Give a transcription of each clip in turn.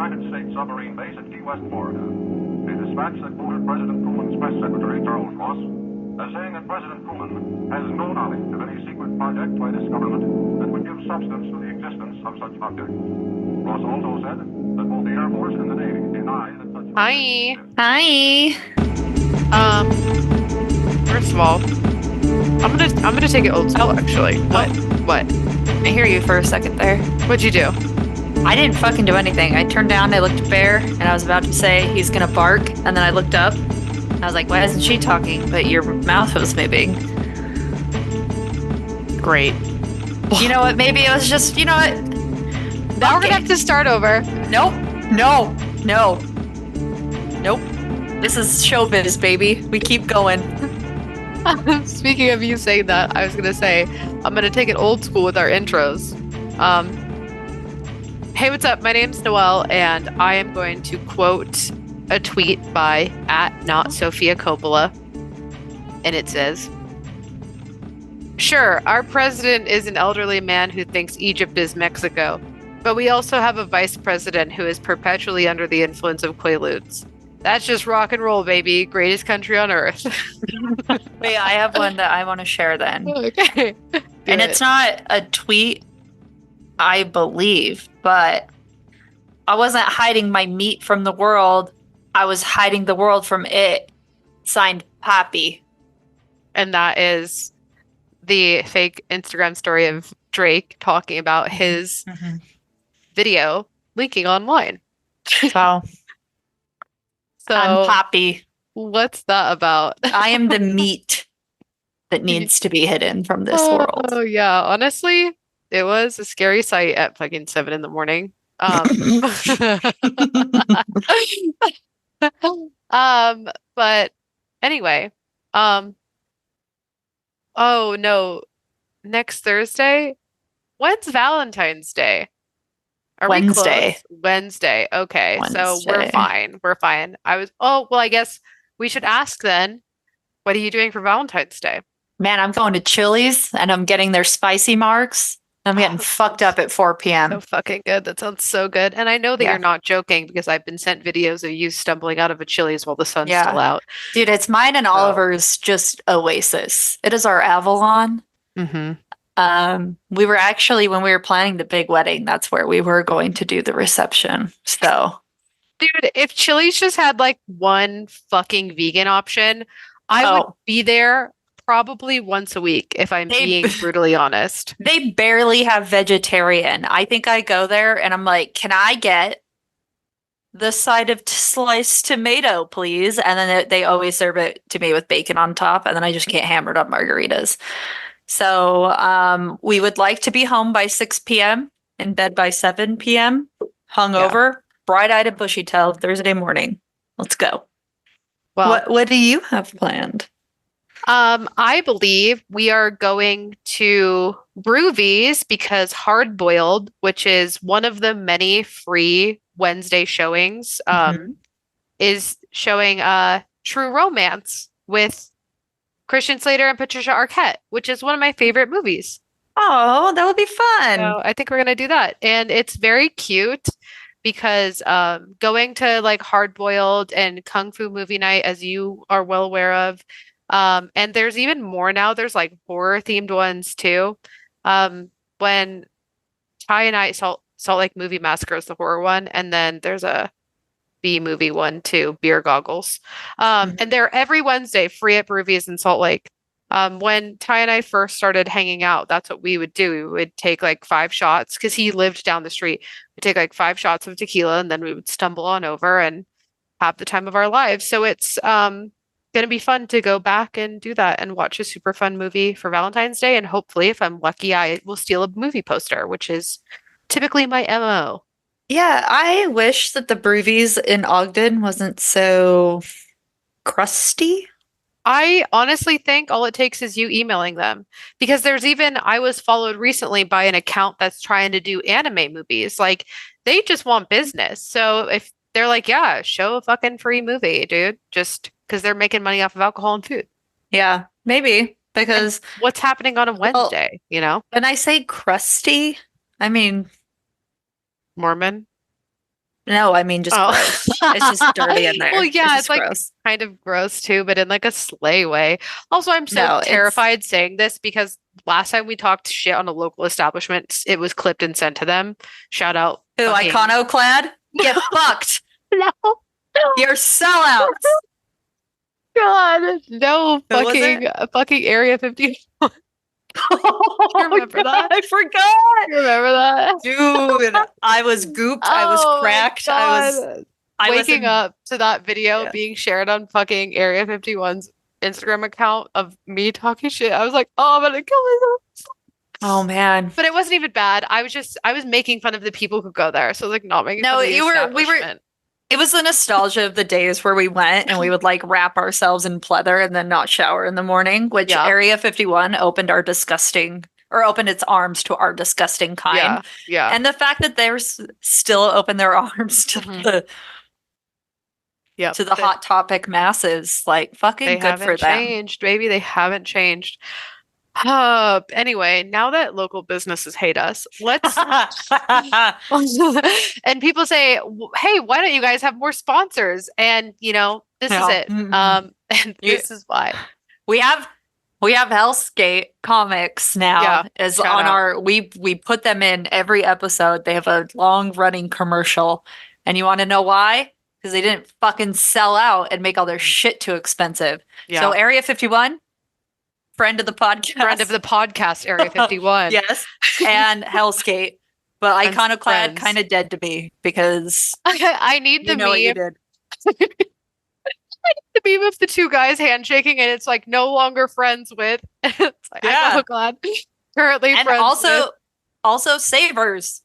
United States submarine base at Key West, Florida. A dispatch that quoted President Truman's press secretary, Charles Ross, as saying that President Truman has no knowledge of any secret project by this government that would give substance to the existence of such objects. Ross also said that both the Air Force and the Navy deny that such Hi. Hi. Um, First of all, I'm gonna take it old school actually. What? What? I hear you for a second there. What'd you do? I didn't fucking do anything. I turned down, I looked at Bear, and I was about to say he's gonna bark, and then I looked up. I was like, why isn't she talking? But your mouth was moving. Great. You know what? Maybe it was just, you know what? Now we're gonna have to start over. Nope. No. No. Nope. This is showbiz, baby. We keep going. Speaking of you saying that, I was gonna say I'm gonna take it old school with our intros. Hey, what's up? My name's Noelle, and I am going to quote a tweet by @NotSophiaCoppola, and it says, "Sure, our president is an elderly man who thinks Egypt is Mexico, but we also have a vice president who is perpetually under the influence of Quaaludes. That's just rock and roll, baby. Greatest country on earth." Wait, I have one that I want to share then. Okay. And it's not a tweet, I believe, but I wasn't hiding my meat from the world. I was hiding the world from it. Signed, Poppy. And that is the fake Instagram story of Drake talking about his video leaking online. So, I'm So, Poppy. what's that about? I am the meat that needs to be hidden from this world. Oh, yeah. Honestly, it was a scary sight at fucking 7 in the morning. But anyway, oh no, next Thursday? When's Valentine's Day? Are we Wednesday. close? Wednesday. Okay, so we're Wednesday. fine. We're fine. Oh, well, I guess we should ask then. What are you doing for Valentine's Day? Man, I'm going to Chili's and I'm getting their spicy marks. I'm getting fucked up at 4 p.m. So fucking good. That sounds so good. And I know that Yeah. you're not joking because I've been sent videos of you stumbling out of a Chili's while the sun's Yeah. still out. Dude, it's mine and Oliver's just Oasis. It is our Avalon. Mm-hmm. We were actually, when we were planning the big wedding, that's where we were going to do the reception. So, Dude, if Chili's just had like one fucking vegan option, I would be there probably once a week if I'm being brutally honest. They barely have vegetarian. I think I go there and I'm like, can I get the side of sliced tomato, please? And then they always serve it to me with bacon on top. And then I just get hammered up margaritas. So we would like to be home by 6 p.m. in bed by 7 p.m. hungover, bright-eyed and bushy-tailed Thursday morning. Let's go. Well, what do you have planned? I believe we are going to Broovies because Hard Boiled, which is one of the many free Wednesday showings, is showing True Romance with Christian Slater and Patricia Arquette, which is one of my favorite movies. Oh, that would be fun. So I think we're gonna do that, and it's very cute because going to like Hard Boiled and Kung Fu Movie Night, as you are well aware of. And there's even more now. There's like horror themed ones too. When Ty and I Salt Lake Movie Massacre is the horror one, and then there's a B movie one too, Beer Goggles. And they're every Wednesday free at Broovies in Salt Lake. When Ty and I first started hanging out, that's what we would do. We would take like 5 shots because he lived down the street. We'd take like 5 shots of tequila, and then we would stumble on over and have the time of our lives. So it's going to be fun to go back and do that and watch a super fun movie for Valentine's Day. And hopefully, if I'm lucky, I will steal a movie poster, which is typically my MO. Yeah, I wish that the Broovies in Ogden wasn't so crusty. I honestly think all it takes is you emailing them because I was followed recently by an account that's trying to do anime movies. Like they just want business. So if they're like, yeah, show a fucking free movie, dude, just because they're making money off of alcohol and food. Yeah, maybe because what's happening on a Wednesday, you know? When I say crusty, I mean Mormon. No, I mean just gross. It's just dirty in there. Well, yeah, It's it's just like gross. kind of gross too, but in like a sleigh way. Also, I'm so No, it's terrified saying this because last time we talked shit on a local establishment, it was clipped and sent to them. Shout out who, fucking Iconoclad? Get fucked. no. You're sellouts. God, no Who was it? fucking Area 50. You remember that? I forgot. You remember that? Dude, I was gooped. I was Oh my cracked. God. I was Waking in, up to that video yeah. being shared on fucking Area 51's Instagram account of me talking shit. I was like, oh, I'm gonna kill myself. Oh man. But it wasn't even bad. I was making fun of the people who go there. So like not making No, fun of the we were establishment. it was the nostalgia of the days where we went and we would like wrap ourselves in pleather and then not shower in the morning, which Yeah. Area 51 opened its arms to our disgusting kind. Yeah. Yeah. And the fact that they're still open their arms to Mhm. Yep. the hot topic masses, like fucking They good for haven't them. changed, baby. They haven't changed. Anyway, now that local businesses hate us, let's and people say, "Hey, why don't you guys have more sponsors?" And this is No. it. Mm-mm. And this is why. We have Hellsgate Comics now Yeah, as shout on out. our we put them in every episode. They have a long running commercial. And you want to know why? Because they didn't fucking sell out and make all their shit too expensive. Yeah. So Area 51, friend of the podcast. Friend of the podcast, Area 51. Yes. And Hellsgate. But Friends- Iconoclad friends. kind of dead to me because I need the you know what you meme. did. The meme of the two guys handshaking, and it's like no longer friends with. It's like, Yeah. I'm so glad. Currently And friends with. also Savers.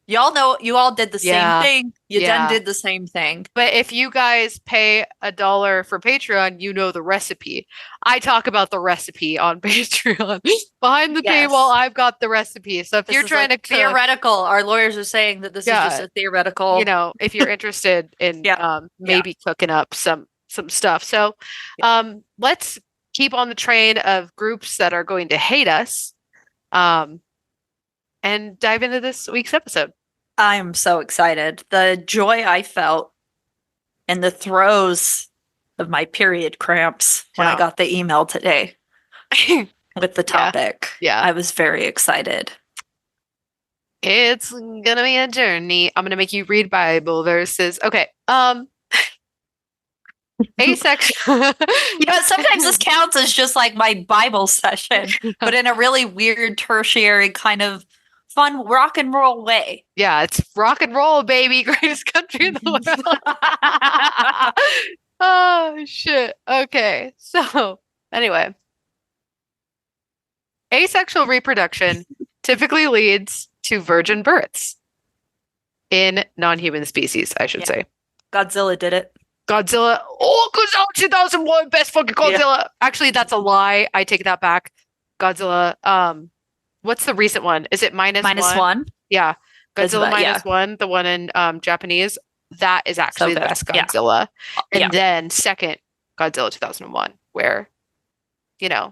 Y'all know you all did the Yeah. same thing. You Yeah. done did the same thing. But if you guys pay $1 for Patreon, you know the recipe. I talk about the recipe on Patreon. Behind the Yes. paywall, I've got the recipe. So if This you're is trying like to cook, theoretical. Our lawyers are saying that this is just a theoretical. if you're interested in Yeah. maybe cooking up some stuff. So let's keep on the train of groups that are going to hate us and dive into this week's episode. I am so excited. The joy I felt in the throes of my period cramps when I Yeah. got the email today with the topic. Yeah. I was very excited. It's gonna be a journey. I'm gonna make you read Bible verses. Okay. Asexual. Sometimes this counts as just like my Bible session, but in a really weird tertiary kind of fun rock and roll way. Yeah, it's rock and roll, baby. Greatest country in the world. Oh, shit. Okay. So, anyway, asexual reproduction typically leads to virgin births in non-human species, I should say. Godzilla did it. Godzilla. Oh, Godzilla 2001, best fucking Godzilla. Yeah. Actually, that's a lie. I take that back. Godzilla. What's the recent one? Is it minus one? Yeah. Godzilla -1, the one in Japanese. That is actually the best Godzilla. Yeah. And then second, Godzilla 2001, where,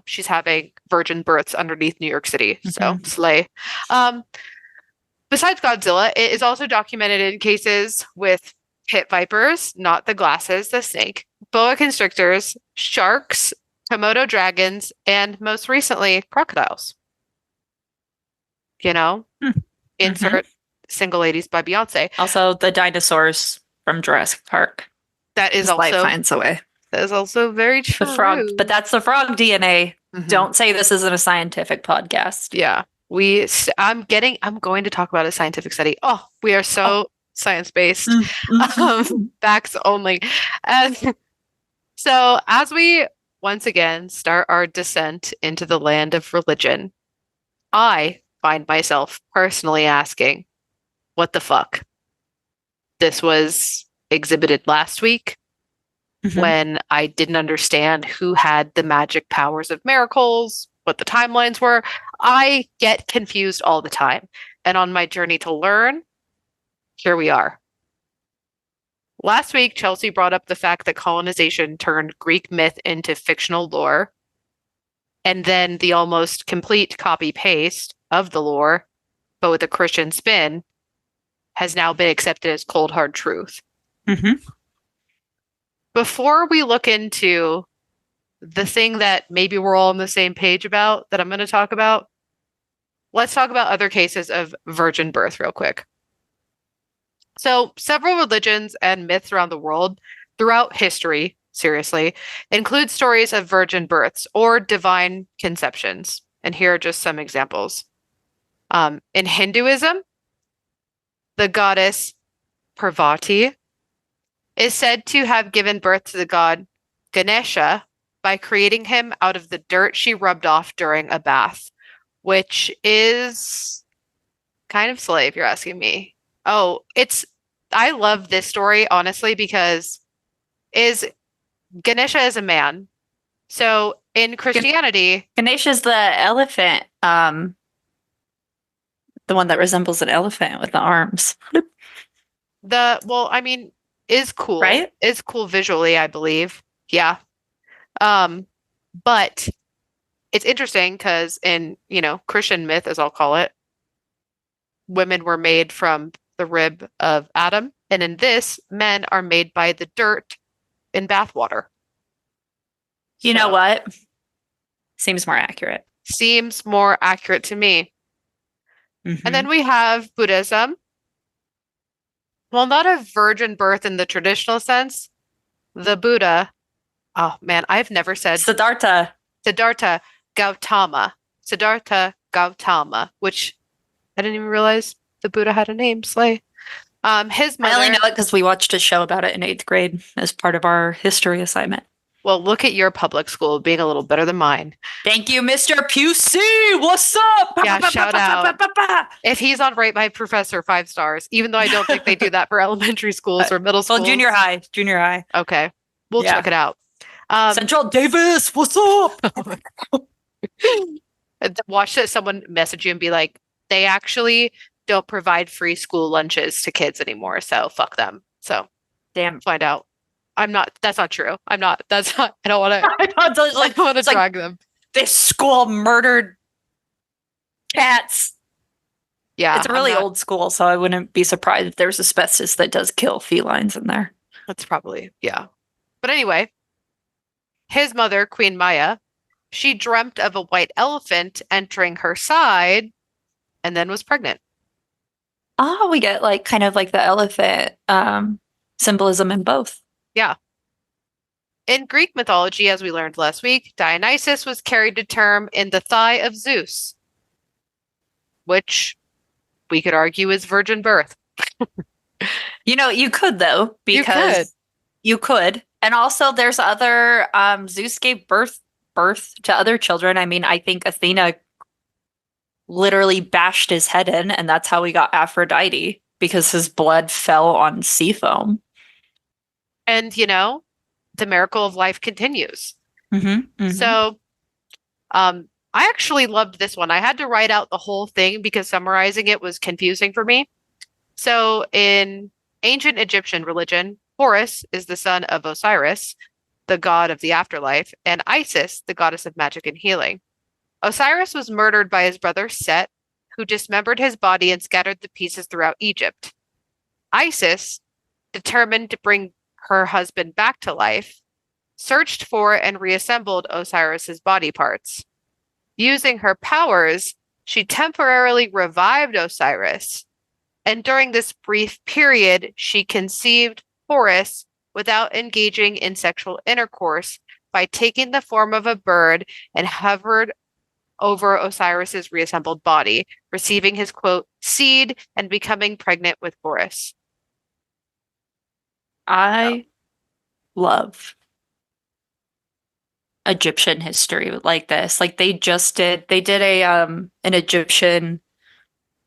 she's having virgin births underneath New York City. So slay. Besides Godzilla, it is also documented in cases with pit vipers, not the glasses, the snake, boa constrictors, sharks, Komodo dragons, and most recently, crocodiles. Insert Single Ladies by Beyonce. Also, the dinosaurs from Jurassic Park. That is also life finds a way. That is also very true. The frog, but that's the frog DNA. Don't say this isn't a scientific podcast. Yeah, I'm going to talk about a scientific study. Oh, we are so science-based. Facts only. So as we once again start our descent into the land of religion, I find myself personally asking, what the fuck? This was exhibited last week when I didn't understand who had the magic powers of miracles, what the timelines were. I get confused all the time. And on my journey to learn, here we are. Last week, Chelsea brought up the fact that colonization turned Greek myth into fictional lore, and then the almost complete copy-paste of the lore, but with a Christian spin, has now been accepted as cold hard truth. Mm-hmm. Before we look into the thing that maybe we're all on the same page about that I'm going to talk about, let's talk about other cases of virgin birth real quick. So, several religions and myths around the world throughout history, seriously, include stories of virgin births or divine conceptions. And here are just some examples. In Hinduism, the goddess Parvati is said to have given birth to the god Ganesha by creating him out of the dirt she rubbed off during a bath, which is kind of slay if you're asking me. I love this story honestly because is Ganesha is a man. So in Christianity, Ganesh is the elephant, the one that resembles an elephant with the arms, I mean, is cool. right? Is cool visually, I believe. Yeah. But it's interesting because in, Christian myth, as I'll call it, women were made from the rib of Adam, and in this, men are made by the dirt in bathwater. You know what? Seems more accurate. Seems more accurate to me. Mm-hmm. And then we have Buddhism. Well, not a virgin birth in the traditional sense. The Buddha, oh man, I've never said Siddhartha Gautama. Siddhartha Gautama, which I didn't even realize the Buddha had a name, Slay. His mother. I only know it because we watched a show about it in 8th grade as part of our history assignment. Well, look at your public school being a little better than mine. Thank you, Mr. Pusey. What's up? Yeah, shout out. If he's on Rate My Professor 5 stars, even though I don't think they do that for elementary schools or middle schools. Well, junior high. Okay, we'll check it out. Central Davis, what's up? Watch that someone message you and be like, they actually don't provide free school lunches to kids anymore, so fuck them. So, damn, find out. That's not true. I don't want to drag them. This school murdered cats. Yeah. It's a really old school, so I wouldn't be surprised if there's asbestos that does kill felines in there. That's probably, yeah. But anyway, his mother, Queen Maya, she dreamt of a white elephant entering her side and then was pregnant. Oh, we get kind of like the elephant symbolism in both. Yeah. In Greek mythology, as we learned last week, Dionysus was carried to term in the thigh of Zeus, which we could argue is virgin birth. You could though, because you could. And also there's other Zeus gave birth to other children. I mean, I think Athena literally bashed his head in, and that's how we got Aphrodite, because his blood fell on sea foam. And, the miracle of life continues. Mm-hmm, mm-hmm. So, I actually loved this one. I had to write out the whole thing because summarizing it was confusing for me. So, in ancient Egyptian religion, Horus is the son of Osiris, the god of the afterlife, and Isis, the goddess of magic and healing. Osiris was murdered by his brother Set, who dismembered his body and scattered the pieces throughout Egypt. Isis, determined to bring her husband back to life, searched for and reassembled Osiris's body parts. Using her powers, she temporarily revived Osiris, and during this brief period, she conceived Horus without engaging in sexual intercourse by taking the form of a bird and hovered over Osiris's reassembled body, receiving his, quote, seed and becoming pregnant with Horus. I love Egyptian history like this. They did an Egyptian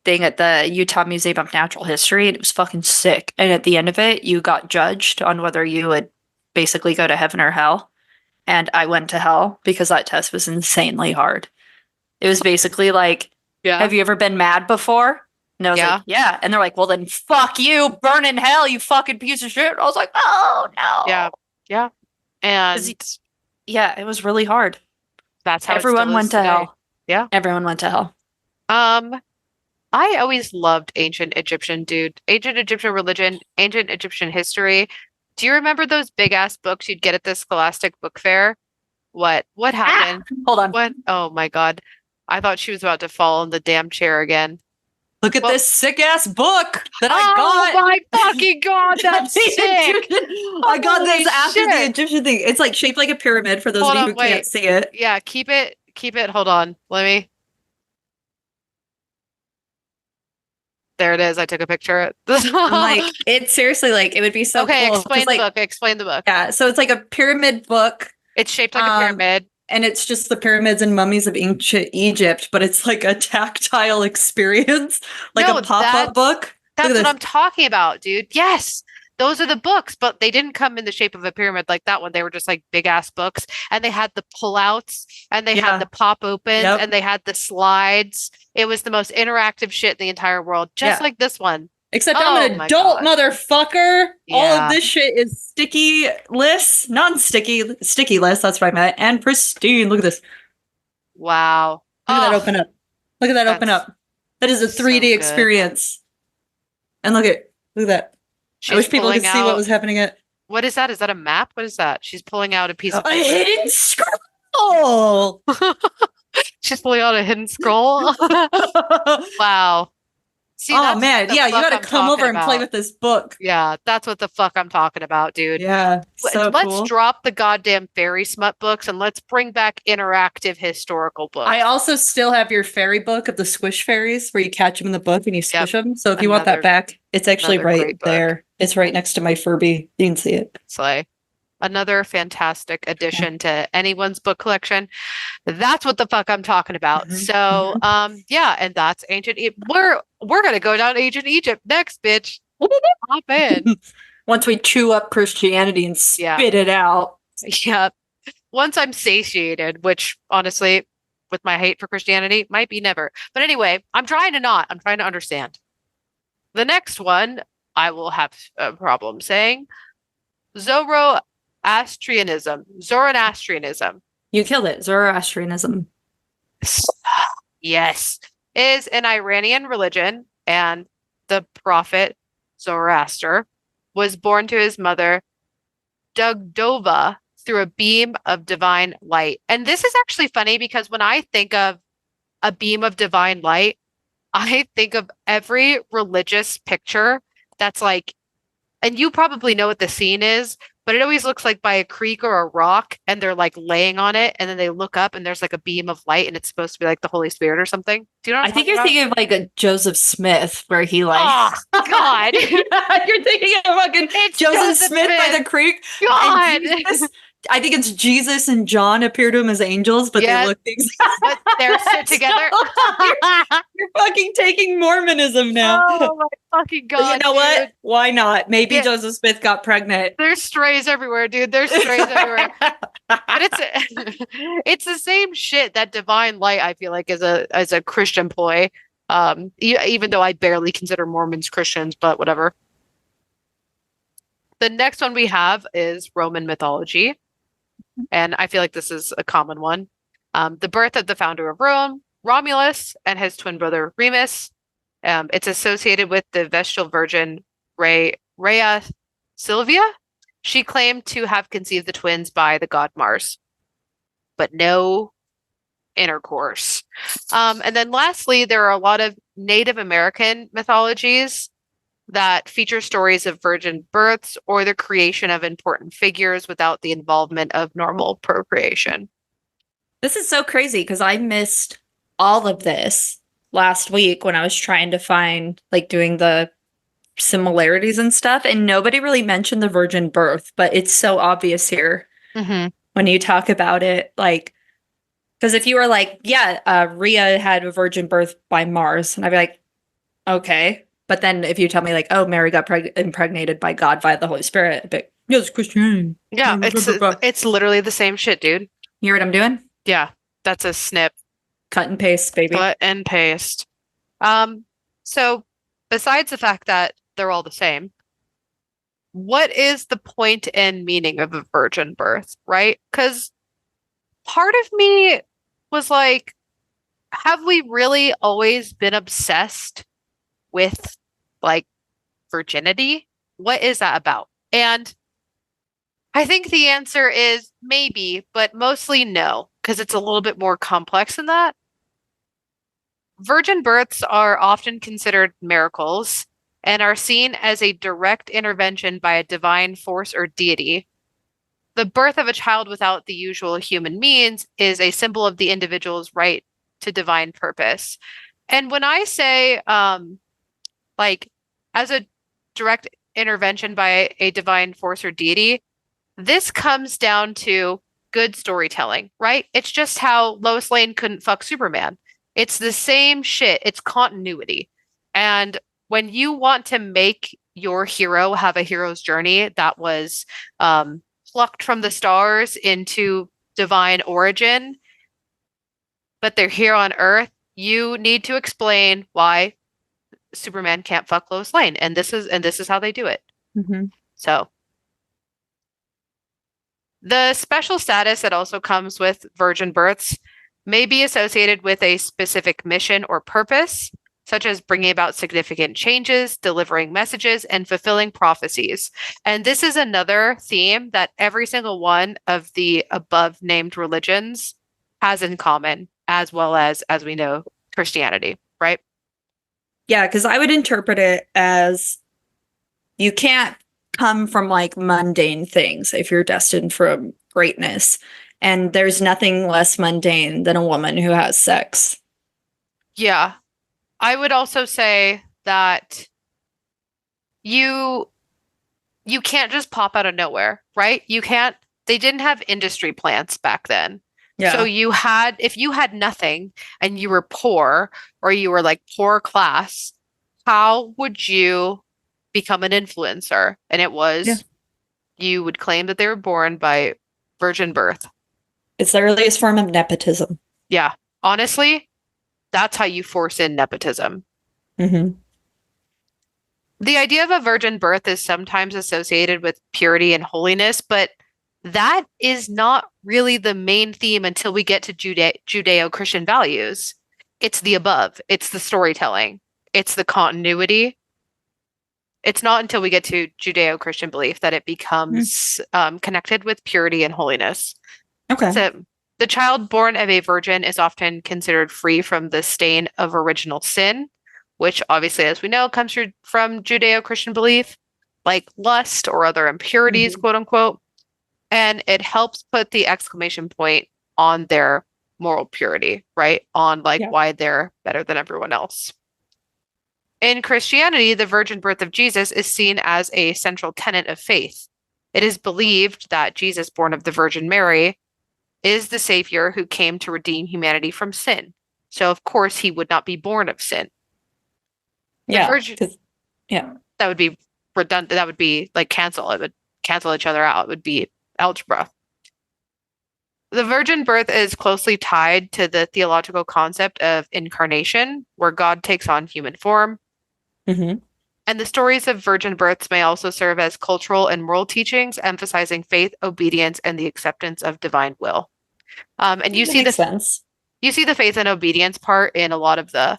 thing at the Utah Museum of Natural History, and it was fucking sick. And at the end of it, you got judged on whether you would basically go to heaven or hell. And I went to hell because that test was insanely hard. It was basically have you ever been mad before? And I was like, yeah. And they're like, well, then fuck you, burn in hell, you fucking piece of shit. And I was like, oh, no. Yeah. Yeah. And it was really hard. That's how everyone went to hell. Yeah. Everyone went to hell. I always loved ancient Egyptian, dude. Ancient Egyptian religion, ancient Egyptian history. Do you remember those big ass books you'd get at the Scholastic Book Fair? What? What Ah, happened? hold on. What? Oh my God. I thought she was about to fall in the damn chair again. Look at Well, this sick ass book that I oh got. my fucking God, that's The sick. Egyptian- I got Holy this after the shit. Egyptian thing. It's like shaped like a pyramid for those Hold of you on, who can't wait. see it. Yeah, keep it. Keep it. Hold on. Let me. There it is. I took a picture. I'm like, it's seriously like it would be so Okay, cool. explain Because the like, book. Explain the book. yeah, so it's like a pyramid book. It's shaped like a Um, pyramid. and it's just the pyramids and mummies of ancient Egypt, but it's like a tactile experience, like a No, pop-up book. Look that's at what this. I'm talking about, dude. Yes. Those are the books, but they didn't come in the shape of a pyramid like that one. They were just like big ass books, and they had the pullouts, and they had Yeah. the pop opens, Yep. and they had the slides. It was the most interactive shit in the entire world, just Yeah. like this one. Except Oh I'm an my adult God. motherfucker. All of Yeah. this shit is sticky-less, non-sticky, sticky-less. That's what I meant. And pristine. Look at this. Wow. Look at that Oh, open up. Look at that open that's up. That is a so 3D good. experience. And look at that. I She's wish people could pulling see what out. was happening at What is that? Is that a map? What is that? She's pulling out a piece of a paper. hidden scroll. She's pulling out a hidden scroll. Wow. See, Oh that's man, the yeah, you fuck got to I'm come talking over and play about. with this book. Yeah, that's what the fuck I'm talking about, dude. Yeah, so Let's cool. drop the goddamn fairy smut books and let's bring back interactive historical books. I also still have your fairy book of the squish fairies where you catch them in the book and you squish them. So if you want that Another- back, it's actually another right great book. there. It's right next to my Furby. You can see it. Slay. Another fantastic addition to anyone's book collection. That's what the fuck I'm talking about. Mhm, So, yeah, and that's ancient. We're gonna go down to ancient Egypt next, bitch. Hop in. Once we chew up Christianity and Yeah. spit it out. Yeah. Once I'm satiated, which honestly, with my hate for Christianity, might be never. But anyway, I'm trying to not. I'm trying to understand. The next one, I will have a problem saying Zoroastrianism. Zoroastrianism. You killed it. Zoroastrianism. Yes, is an Iranian religion, and the prophet Zoroaster was born to his mother Dugdova through a beam of divine light. And this is actually funny because when I think of a beam of divine light, I think of every religious picture that's like, and you probably know what the scene is, but it always looks like by a creek or a rock, and they're like laying on it, and then they look up, and there's like a beam of light, and it's supposed to be like the Holy Spirit or something. Do you know what I I'm think talking you're about? thinking of like a Joseph Smith where he like Oh, God. You're thinking of fucking It's Joseph Smith by the creek. God. And Jesus, I think it's Jesus and John appear to him as angels, but Yeah, they look the exact. but they're sit together. You're fucking taking Mormonism now. Oh my fucking But God, you know dude. what? Why not? Maybe Yeah. Joseph Smith got pregnant. There's strays everywhere, dude. There's strays everywhere. But it's the same shit that divine light, I feel like, is a Christian ploy. Even though I barely consider Mormons Christians, but whatever. The next one we have is Roman mythology. And I feel like this is a common one. The birth of the founder of Rome, Romulus, and his twin brother Remus. It's associated with the Vestal Virgin Rhea Silvia. She claimed to have conceived the twins by the god Mars, but no intercourse. And then lastly, there are a lot of Native American mythologies that feature stories of virgin births or the creation of important figures without the involvement of normal procreation. This is so crazy because I missed all of this last week when I was trying to find, like, doing the similarities and stuff, and nobody really mentioned the virgin birth, but it's so obvious here when you talk about it. Like, because if you were like, yeah, Rhea had a virgin birth by Mars, and I'd be like, okay. But then if you tell me, like, oh, Mary got impregnated by God via the Holy Spirit, I'd be like, yeah, it's Christian. Yeah, it's literally the same shit, dude. You hear what I'm doing? Yeah, that's a snip. Cut and paste, baby. Cut and paste. So besides the fact that they're all the same, what is the point and meaning of a virgin birth, right? Because part of me was like, have we really always been obsessed with like virginity? What is that about? And I think the answer is maybe, but mostly no, because it's a little bit more complex than that. Virgin births are often considered miracles and are seen as a direct intervention by a divine force or deity. The birth of a child without the usual human means is a symbol of the individual's right to divine purpose. And when I say, like, as a direct intervention by a divine force or deity, this comes down to good storytelling, right? It's just how Lois Lane couldn't fuck Superman. It's the same shit. It's continuity. And when you want to make your hero have a hero's journey that was plucked from the stars into divine origin, but they're here on Earth, you need to explain why Superman can't fuck Lois Lane, and this is how they do it. Mm-hmm. So the special status that also comes with virgin births may be associated with a specific mission or purpose, such as bringing about significant changes, delivering messages, and fulfilling prophecies. And this is another theme that every single one of the above named religions has in common, as well as we know, Christianity, right? Yeah, because I would interpret it as you can't come from like mundane things if you're destined for greatness. And there's nothing less mundane than a woman who has sex. Yeah. I would also say that you can't just pop out of nowhere, right? You can't, they didn't have industry plants back then. Yeah. So if you had nothing and you were poor or you were like poor class, how would you become an influencer? And it was, you would claim that they were born by virgin birth. It's the earliest form of nepotism. Yeah. Honestly, that's how you force in nepotism. Mm-hmm. The idea of a virgin birth is sometimes associated with purity and holiness, but that is not really the main theme until we get to Judeo-Christian values. It's the above. It's the storytelling. It's the continuity. It's not until we get to Judeo-Christian belief that it becomes connected with purity and holiness. Okay. So the child born of a virgin is often considered free from the stain of original sin, which obviously, as we know, comes from Judeo-Christian belief, like lust or other impurities, quote unquote. And it helps put the exclamation point on their moral purity, right? On why they're better than everyone else. In Christianity, the virgin birth of Jesus is seen as a central tenet of faith. It is believed that Jesus, born of the Virgin Mary, is the Savior who came to redeem humanity from sin. So, of course, he would not be born of sin. That would be redundant. That would be like cancel. It would cancel each other out. It would be algebra. The virgin birth is closely tied to the theological concept of incarnation, where God takes on human form. Mm-hmm. And the stories of virgin births may also serve as cultural and moral teachings, emphasizing faith, obedience, and the acceptance of divine will. And you see the faith and obedience part in a lot of the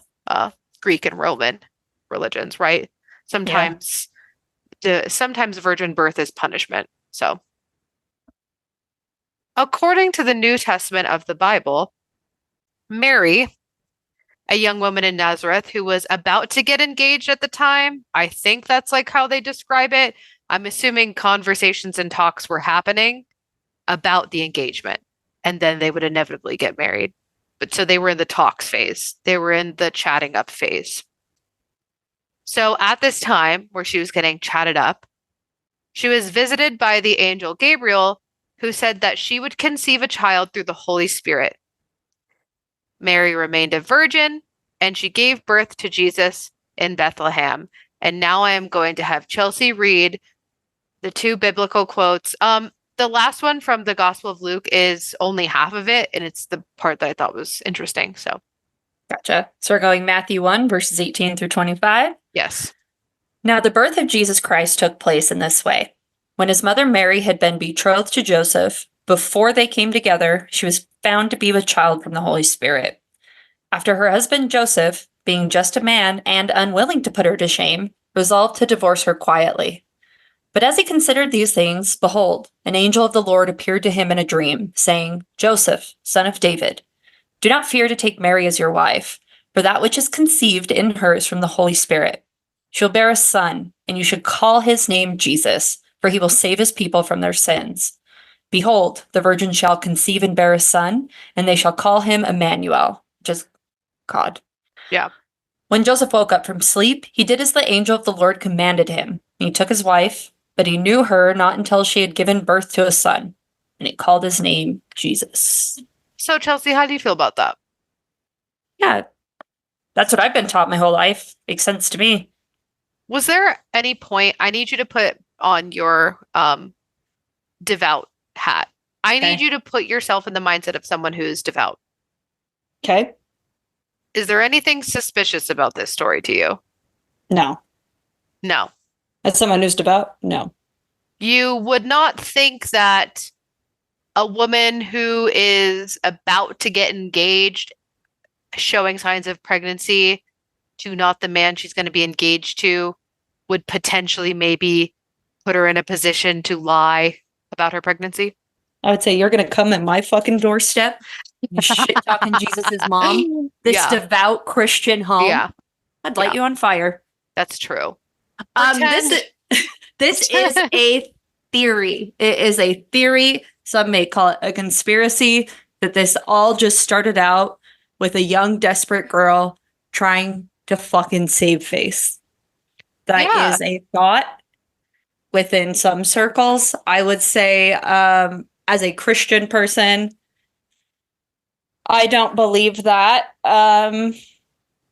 Greek and Roman religions, right? Sometimes virgin birth is punishment. So, according to the New Testament of the Bible, Mary, a young woman in Nazareth who was about to get engaged at the time, I think that's like how they describe it. I'm assuming conversations and talks were happening about the engagement, and then they would inevitably get married. But so they were in the talks phase. They were in the chatting up phase. So at this time where she was getting chatted up, she was visited by the angel Gabriel, who said that she would conceive a child through the Holy Spirit. Mary remained a virgin, and she gave birth to Jesus in Bethlehem. And now I am going to have Chelsea read the two biblical quotes. The last one from the Gospel of Luke is only half of it, and it's the part that I thought was interesting. So, gotcha. So we're going Matthew 1, verses 18 through 25. Yes. Now the birth of Jesus Christ took place in this way. When his mother Mary had been betrothed to Joseph, before they came together, she was found to be with child from the Holy Spirit. After her husband Joseph, being just a man and unwilling to put her to shame, resolved to divorce her quietly. But as he considered these things, behold, an angel of the Lord appeared to him in a dream, saying, Joseph, son of David, do not fear to take Mary as your wife, for that which is conceived in her is from the Holy Spirit. She will bear a son, and you should call his name Jesus, for he will save his people from their sins. Behold, the virgin shall conceive and bear a son, and they shall call him Emmanuel, which is God. Yeah. When Joseph woke up from sleep, he did as the angel of the Lord commanded him. He took his wife, but he knew her not until she had given birth to a son, and he called his name Jesus. So, Chelsea, how do you feel about that? Yeah, that's what I've been taught my whole life. Makes sense to me. Was there any point, I need you to put on your devout hat. I need Okay. you to put yourself in the mindset of someone who is devout. Okay. Is there anything suspicious about this story to you? No. No. As someone who's devout, no. You would not think that a woman who is about to get engaged, showing signs of pregnancy to not the man she's going to be engaged to, would potentially maybe put her in a position to lie about her pregnancy? I would say you're going to come at my fucking doorstep. You shit talking Jesus's mom. This Yeah. devout Christian home. Yeah, I'd light Yeah. you on fire. that's true. This is a theory. It is a theory. Some may call it a conspiracy, that this all just started out with a young, desperate girl trying to fucking save face. That Yeah. is a thought within some circles. I would say, as a Christian person, I don't believe that.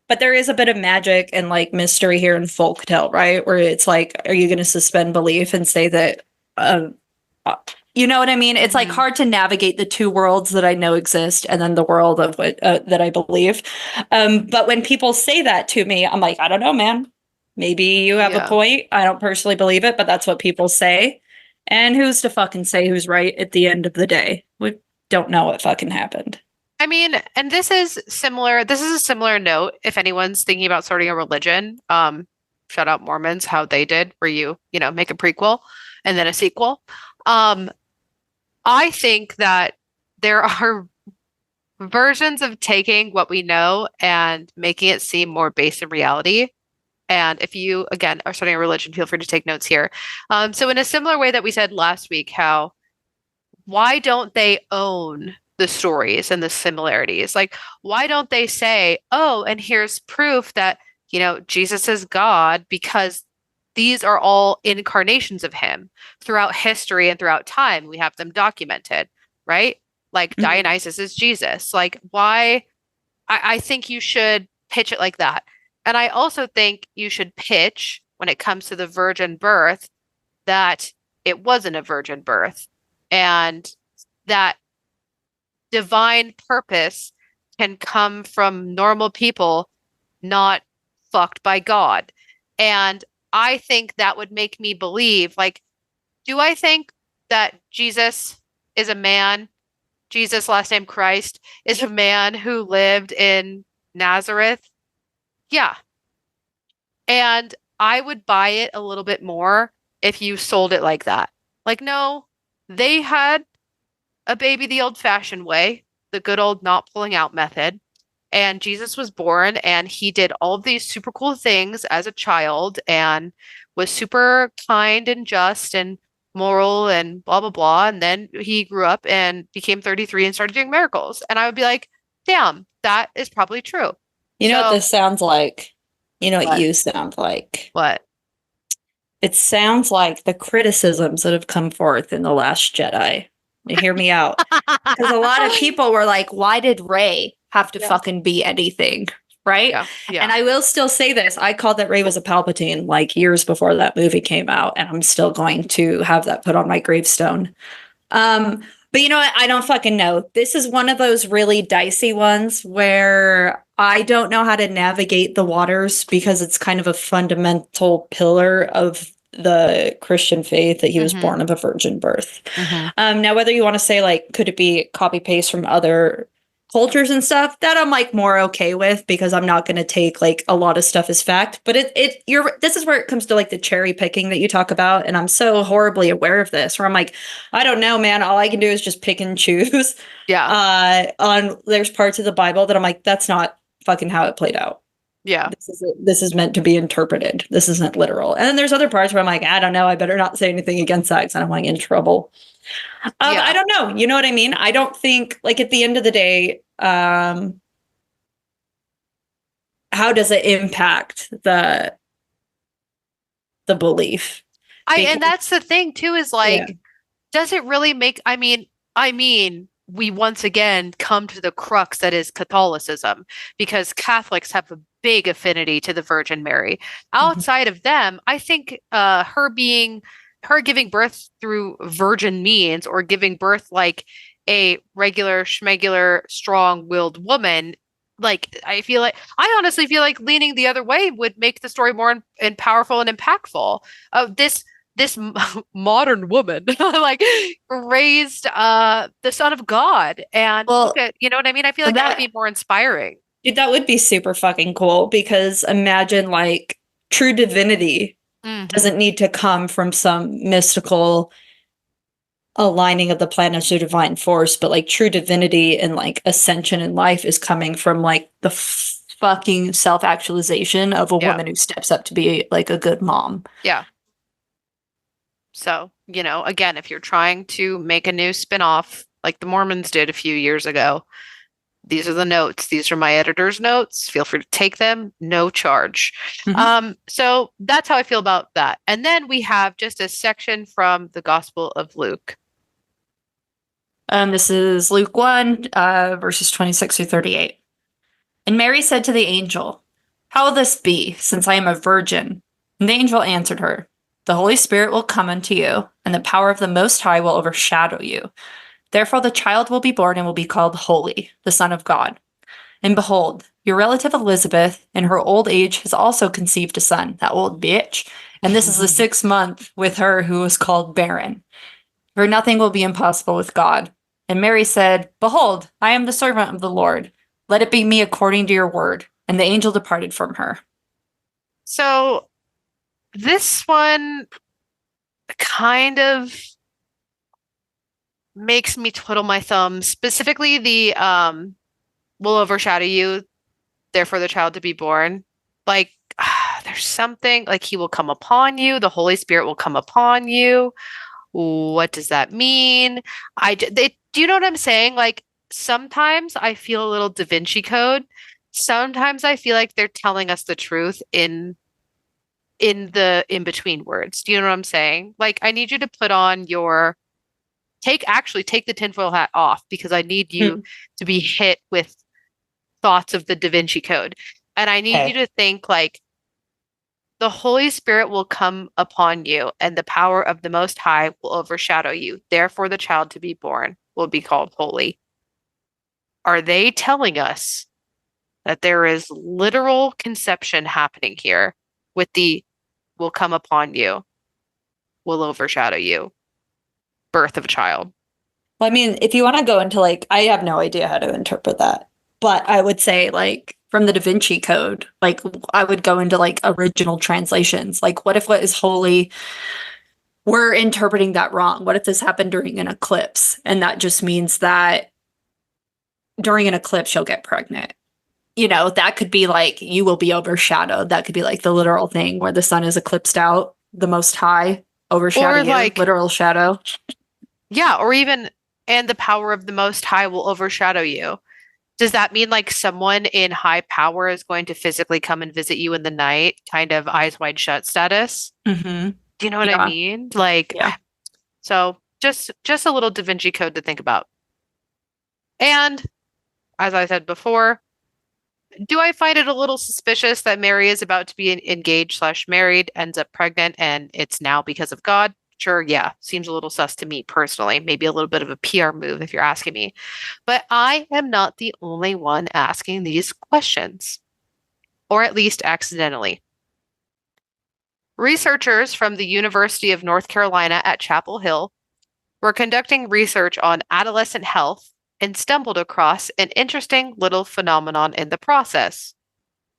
But there is a bit of magic and like mystery here in folktale, right? Where it's like, are you going to suspend belief and say that, you know what I mean? It's like Mhm. hard to navigate the two worlds that I know exist and then the world of what that I believe. But when people say that to me, I'm like, I don't know, man. Maybe you have a Yeah. point. I don't personally believe it, but that's what people say. And who's to fucking say who's right at the end of the day? We don't know what fucking happened. I mean, and this is similar. This is a similar note if anyone's thinking about starting a religion. Shout out Mormons, how they did, where you make a prequel and then a sequel. I think that there are versions of taking what we know and making it seem more based in reality. And if you, again, are starting a religion, feel free to take notes here. So in a similar way that we said last week, how why don't they own the stories and the similarities? Like, why don't they say, oh, and here's proof that, Jesus is God, because these are all incarnations of him throughout history and throughout time. We have them documented, right? Like Mhm. Dionysus is Jesus. Like, why? I think you should pitch it like that. And I also think you should pitch, when it comes to the virgin birth, that it wasn't a virgin birth and that divine purpose can come from normal people, not fucked by God. And I think that would make me believe, like, do I think that Jesus is a man? Jesus, last name Christ, is a man who lived in Nazareth? Yeah. And I would buy it a little bit more if you sold it like that. Like, no, they had a baby the old-fashioned way, the good old not pulling out method. And Jesus was born and he did all of these super cool things as a child and was super kind and just and moral and blah, blah, blah. And then he grew up and became 33 and started doing miracles. And I would be like, damn, that is probably true. You know what So, this sounds like? You know what What? you sound like? what? It sounds like the criticisms that have come forth in The Last Jedi. Now, hear me out. Because a lot of people were like, why did Rey have to Yeah. fucking be anything? Right? Yeah, yeah. And I will still say this. I called that Rey was a Palpatine like years before that movie came out. And I'm still going to have that put on my gravestone. But you know what? I don't fucking know. This is one of those really dicey ones where I don't know how to navigate the waters because it's kind of a fundamental pillar of the Christian faith that he was Mhm. born of a virgin birth. Mhm. Now, whether you want to say, like, could it be copy paste from other cultures and stuff, that I'm like more okay with because I'm not going to take like a lot of stuff as fact. But this is where it comes to like the cherry picking that you talk about. And I'm so horribly aware of this where I'm like, I don't know, man. All I can do is just pick and choose. Yeah. There's parts of the Bible that I'm like, that's not fucking how it played out. Yeah. This is meant to be interpreted. This isn't literal. And then there's other parts where I'm like, I don't know. I better not say anything against that because I'm like in trouble. I don't know. You know what I mean? I don't think like at the end of the day, how does it impact the belief? And that's the thing too, is like, Yeah. does it really make, I mean, we once again come to the crux that is Catholicism, because Catholics have a big affinity to the Virgin Mary. Outside of them, I think her giving birth through virgin means, or giving birth like a regular schmegular strong-willed woman, like I honestly feel like leaning the other way would make the story more and powerful and impactful. This modern woman like raised the son of God, and look at, you know what I mean? I feel like that would be more inspiring. Dude, that would be super fucking cool because imagine like true divinity doesn't need to come from some mystical aligning of the planets or divine force, but like true divinity and like ascension in life is coming from like the fucking self-actualization of a woman who steps up to be like a good mom. Yeah. So, you know, again, if you're trying to make a new spin-off like the Mormons did a few years ago, these are the notes. These are my editor's notes. Feel free to take them, no charge. So that's how I feel about that. And then we have just a section from the Gospel of Luke. This is Luke 1, verses 26 through 38. And Mary said to the angel, "How will this be, since I am a virgin?" And the angel answered her, "The Holy Spirit will come unto you, and the power of the Most High will overshadow you. Therefore the child will be born and will be called Holy, the Son of God. And behold, your relative Elizabeth, in her old age, has also conceived a son," that old bitch. "And this is the 6th month with her who was called barren. For nothing will be impossible with God." And Mary said, "Behold, I am the servant of the Lord. Let it be me according to your word." And the angel departed from her. So this one kind of makes me twiddle my thumbs. Specifically, the will overshadow you, therefore the child to be born. Like, there's something like he will come upon you, the Holy Spirit will come upon you. What does that mean? Do you know what I'm saying? Like, sometimes I feel a little Da Vinci Code. Sometimes I feel like they're telling us the truth in the in between words. Do you know what I'm saying? Like, I need you to put on your take the tinfoil hat off, because I need you to be hit with thoughts of the Da Vinci Code. And I need you to think like, the Holy Spirit will come upon you, and the power of the Most High will overshadow you. Therefore, the child to be born will be called holy. Are they telling us that there is literal conception happening here with the will come upon you, will overshadow you, birth of a child? Well, I mean, if you want to go into like, I have no idea how to interpret that, but I would say like from the Da Vinci Code, like I would go into like original translations. Like, what if what is holy, we're interpreting that wrong? What if this happened during an eclipse? And that just means that during an eclipse, you'll get pregnant. You know, that could be like, you will be overshadowed. That could be like the literal thing where the sun is eclipsed out, the Most High overshadow you, like, literal shadow. Yeah, or even, and the power of the Most High will overshadow you. Does that mean like someone in high power is going to physically come and visit you in the night, kind of eyes wide shut status? Do you know what I mean? Like, so just a little Da Vinci Code to think about. And as I said before, do I find it a little suspicious that Mary is about to be engaged/married, ends up pregnant, and it's now because of God? Sure, yeah. Seems a little sus to me personally. Maybe a little bit of a PR move if you're asking me. But I am not the only one asking these questions, or at least accidentally. Researchers from the University of North Carolina at Chapel Hill were conducting research on adolescent health and stumbled across an interesting little phenomenon in the process.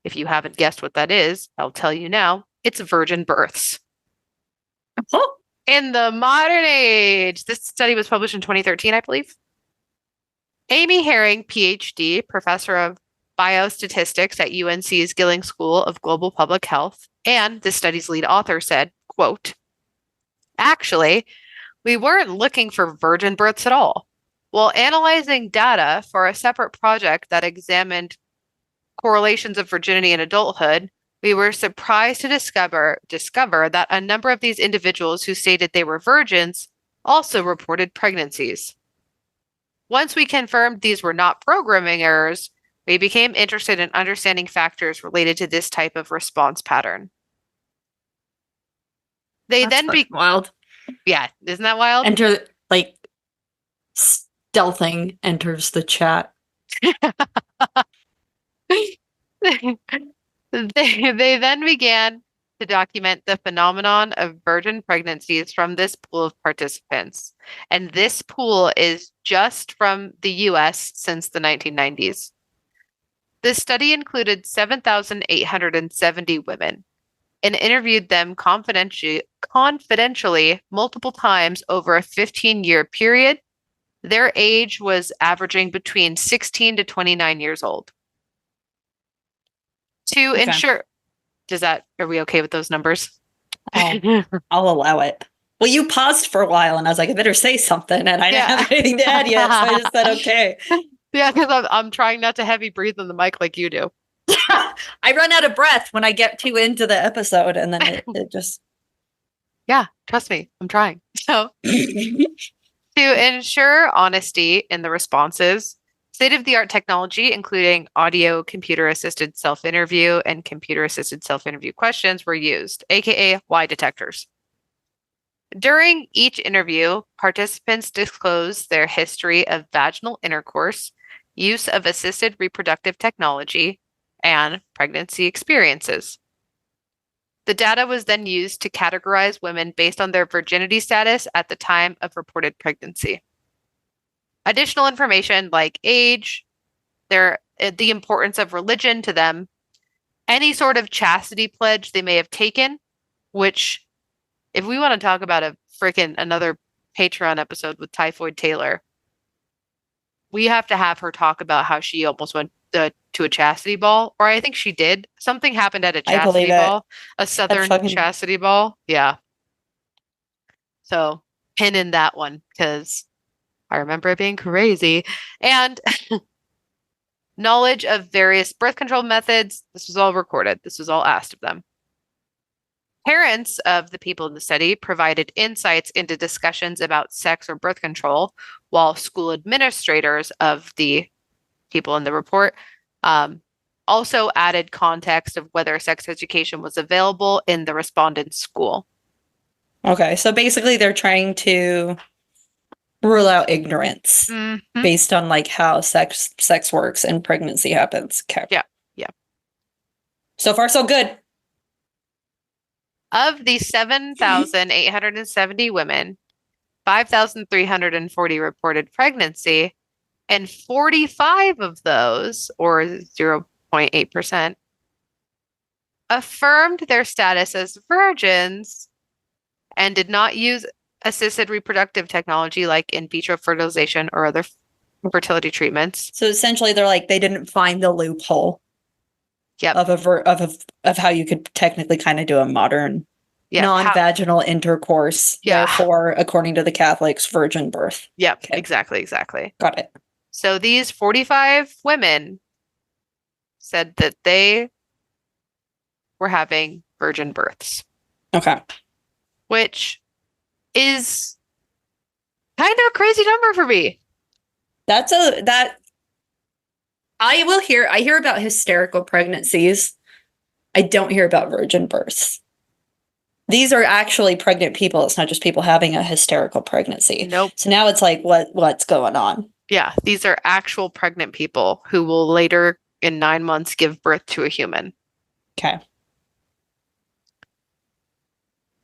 If you haven't guessed what that is, I'll tell you now. It's virgin births. Oh, In the modern age, this study was published in 2013, I believe. Amy Herring, PhD, professor of biostatistics at UNC's Gilling School of Global Public Health, and the study's lead author said, quote, actually, we weren't looking for virgin births at all. While analyzing data for a separate project that examined correlations of virginity and adulthood, we were surprised to discover that a number of these individuals who stated they were virgins also reported pregnancies. Once we confirmed these were not programming errors, we became interested in understanding factors related to this type of response pattern. They that's then wild. Yeah, isn't that wild? Enter, like, stealthing enters the chat. They then began to document the phenomenon of virgin pregnancies from this pool of participants. And this pool is just from the US since the 1990s. The study included 7,870 women and interviewed them confidentially multiple times over a 15-year period. Their age was averaging between 16 to 29 years old. To ensure, are we okay with those numbers? I'll allow it. Well, you paused for a while, and I was like, I better say something, and I didn't have anything to add yet, so I just said okay. Yeah, because I'm trying not to heavy breathe on the mic like you do. I run out of breath when I get too into the episode, and then it just... Yeah, trust me, I'm trying. So, to ensure honesty in the responses, state-of-the-art technology, including audio computer-assisted self-interview and computer-assisted self-interview questions, were used, aka lie detectors. During each interview, participants disclosed their history of vaginal intercourse, use of assisted reproductive technology, and pregnancy experiences. The data was then used to categorize women based on their virginity status at the time of reported pregnancy. Additional information like age, the importance of religion to them, any sort of chastity pledge they may have taken, which, if we want to talk about another Patreon episode with Typhoid Taylor, we have to have her talk about how she almost went to a chastity ball, or I think she did. Something happened at a chastity ball, a Southern chastity ball. Yeah. So pin in that one because I remember it being crazy. And knowledge of various birth control methods. This was all recorded. This was all asked of them. Parents of the people in the study provided insights into discussions about sex or birth control, while school administrators of the people in the report also added context of whether sex education was available in the respondent's school. Okay, so basically they're trying to rule out ignorance based on like how sex works and pregnancy happens. Okay. Yeah. So far, so good. Of the 7,870 women, 5,340 reported pregnancy, and 45 of those, or 0.8%, affirmed their status as virgins and did not use assisted reproductive technology like in vitro fertilization or other fertility treatments. So essentially, they're like they didn't find the loophole. Yep. Of how you could technically kind of do a modern non-vaginal intercourse. Yeah. Therefore, according to the Catholics, virgin birth. Yep. Okay. Exactly. Got it. So these 45 women said that they were having virgin births. Okay. Which is kind of a crazy number for me. I hear about hysterical pregnancies. I don't hear about virgin births. These are actually pregnant people. It's not just people having a hysterical pregnancy. Nope. So now it's like, what's going on? Yeah, these are actual pregnant people who will later in 9 months give birth to a human. Okay.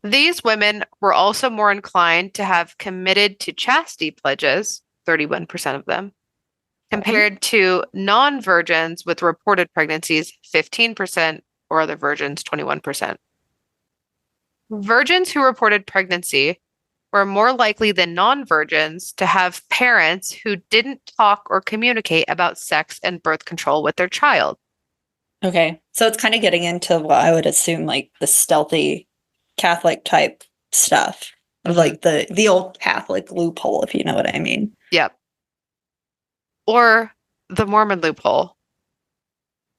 These women were also more inclined to have committed to chastity pledges, 31% of them, compared to non-virgins with reported pregnancies, 15%, or other virgins, 21%. Virgins who reported pregnancy were more likely than non-virgins to have parents who didn't talk or communicate about sex and birth control with their child. Okay. So it's kind of getting into what I would assume like the stealthy Catholic type stuff. Of like the old Catholic loophole, if you know what I mean. Yep. Or the Mormon loophole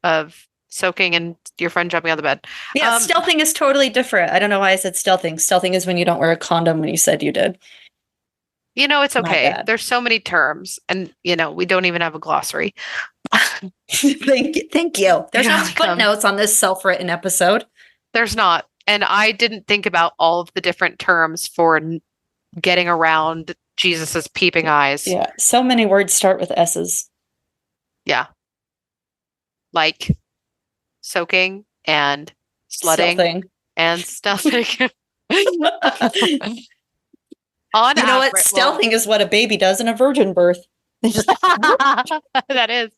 of soaking and your friend jumping on the bed. Yeah, stealthing is totally different. I don't know why I said stealthing. Stealthing is when you don't wear a condom when you said you did. You know, it's My okay. bad. There's so many terms, and you know, we don't even have a glossary. Thank you. There's no footnotes on this self-written episode. There's not. And I didn't think about all of the different terms for getting around Jesus's peeping eyes. Yeah, so many words start with S's. Yeah. Like soaking and slutting Stealthing. and stealthing. On You know what? Stealthing is what a baby does in a virgin birth. That is.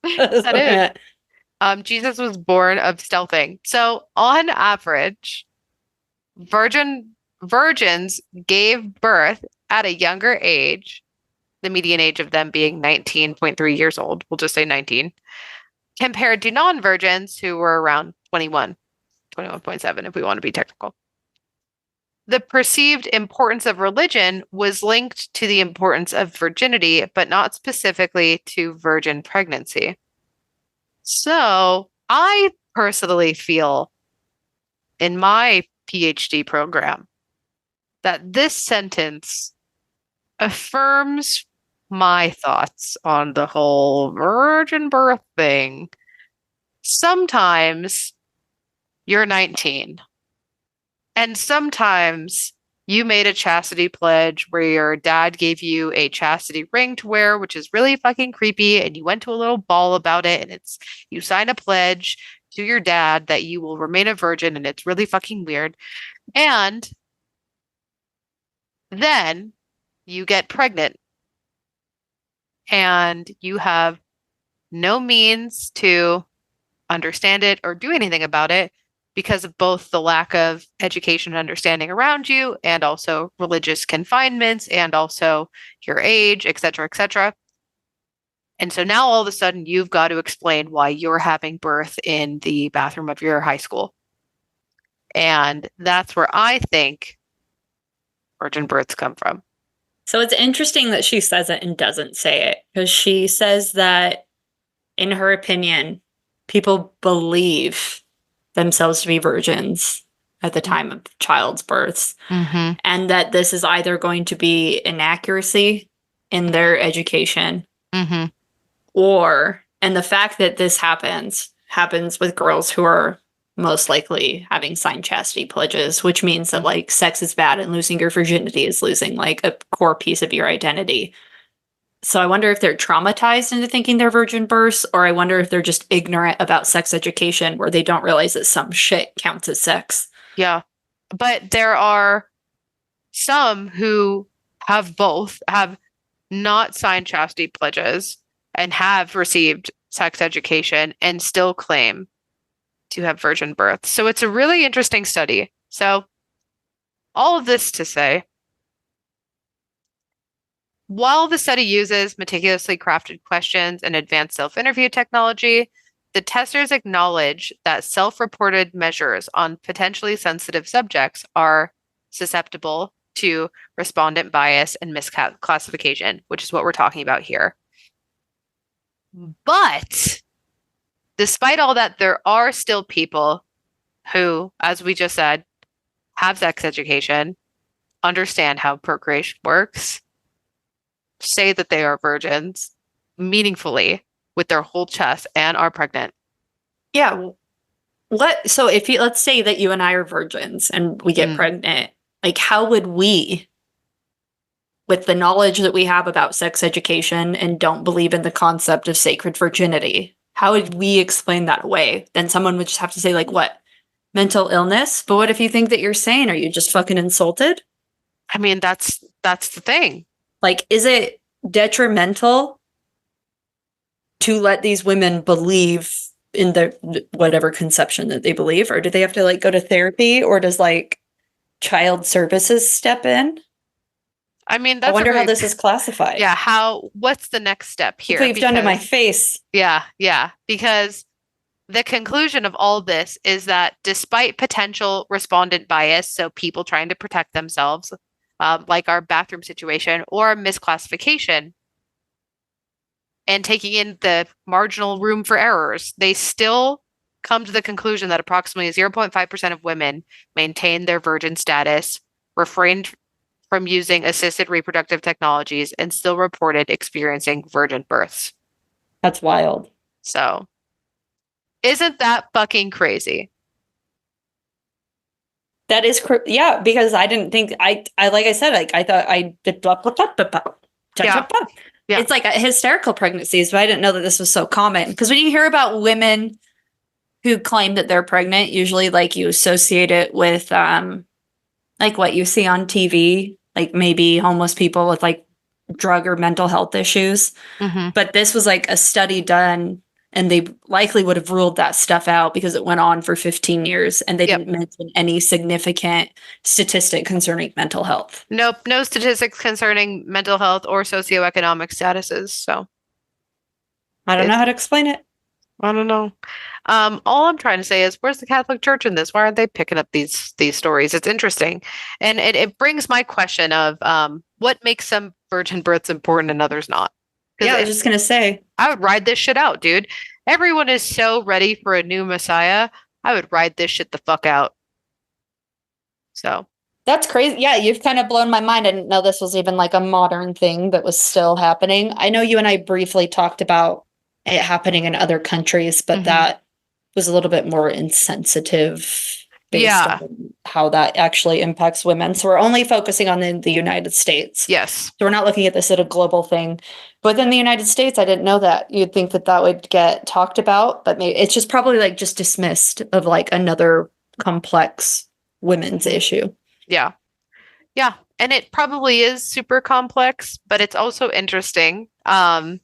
Jesus was born of stealthing. So on average, virgins gave birth at a younger age, the median age of them being 19.3 years old. We'll just say 19, compared to non-virgins who were around 21.7 if we want to be technical. The perceived importance of religion was linked to the importance of virginity, but not specifically to virgin pregnancy. So I personally feel in my PhD program that this sentence affirms my thoughts on the whole virgin birth thing. Sometimes you're 19, and sometimes you made a chastity pledge where your dad gave you a chastity ring to wear, which is really fucking creepy, and you went to a little ball about it, and you sign a pledge to your dad that you will remain a virgin, and it's really fucking weird. And then you get pregnant and you have no means to understand it or do anything about it because of both the lack of education and understanding around you and also religious confinements and also your age, et cetera, et cetera. And so now all of a sudden you've got to explain why you're having birth in the bathroom of your high school. And that's where I think virgin births come from. So it's interesting that she says it and doesn't say it, because she says that, in her opinion, people believe themselves to be virgins at the time of child's births, and that this is either going to be inaccuracy in their education, or, and the fact that this happens with girls who are most likely having signed chastity pledges, which means that like sex is bad and losing your virginity is losing like a core piece of your identity. So I wonder if they're traumatized into thinking they're virgin births, or I wonder if they're just ignorant about sex education where they don't realize that some shit counts as sex. Yeah. But there are some who have both, have not signed chastity pledges and have received sex education and still claim to have virgin births. So it's a really interesting study. So all of this to say, while the study uses meticulously crafted questions and advanced self-interview technology, the testers acknowledge that self-reported measures on potentially sensitive subjects are susceptible to respondent bias and misclassification, which is what we're talking about here. But despite all that, there are still people who, as we just said, have sex education, understand how procreation works, say that they are virgins meaningfully with their whole chest and are pregnant. Yeah. So if you, let's say that you and I are virgins and we get pregnant, like how would we, with the knowledge that we have about sex education and don't believe in the concept of sacred virginity, how would we explain that away? Then someone would just have to say like, what? Mental illness? But what if you think that you're sane? Are you just fucking insulted? I mean, that's the thing. Like, is it detrimental to let these women believe in the whatever conception that they believe, or do they have to like go to therapy, or does like child services step in? I mean, I that's wonder how this is classified. Yeah, what's the next step here? Look what you've done to my face. Yeah, because the conclusion of all this is that despite potential respondent bias, so people trying to protect themselves, like our bathroom situation, or misclassification, and taking in the marginal room for errors, they still come to the conclusion that approximately 0.5% of women maintain their virgin status, refrained from using assisted reproductive technologies, and still reported experiencing virgin births. That's wild. So, isn't that fucking crazy? That is yeah, because I didn't think I like I said, like I thought I did blah, blah, blah, blah, blah. Yeah. Yeah. It's like hysterical pregnancies, but I didn't know that this was so common. Because when you hear about women who claim that they're pregnant, usually like you associate it with like what you see on TV, like maybe homeless people with like drug or mental health issues. Mm-hmm. But this was like a study done, and they likely would have ruled that stuff out because it went on for 15 years and they didn't mention any significant statistic concerning mental health. Nope, no statistics concerning mental health or socioeconomic statuses. So I don't know how to explain it. I don't know. All I'm trying to say is, where's the Catholic Church in this? Why aren't they picking up these stories? It's interesting, and it brings my question of what makes some virgin births important and others not? Yeah, I was just gonna say, I would ride this shit out, dude. Everyone is so ready for a new Messiah. I would ride this shit the fuck out. So that's crazy. Yeah, you've kind of blown my mind. I didn't know this was even like a modern thing that was still happening. I know you and I briefly talked about it happening in other countries, but that was a little bit more insensitive based on how that actually impacts women. So we're only focusing on the United States. Yes. So we're not looking at this as a global thing. But in the United States, I didn't know that. You'd think that that would get talked about, but maybe it's just probably like just dismissed of like another complex women's issue. Yeah. Yeah. And it probably is super complex, but it's also interesting to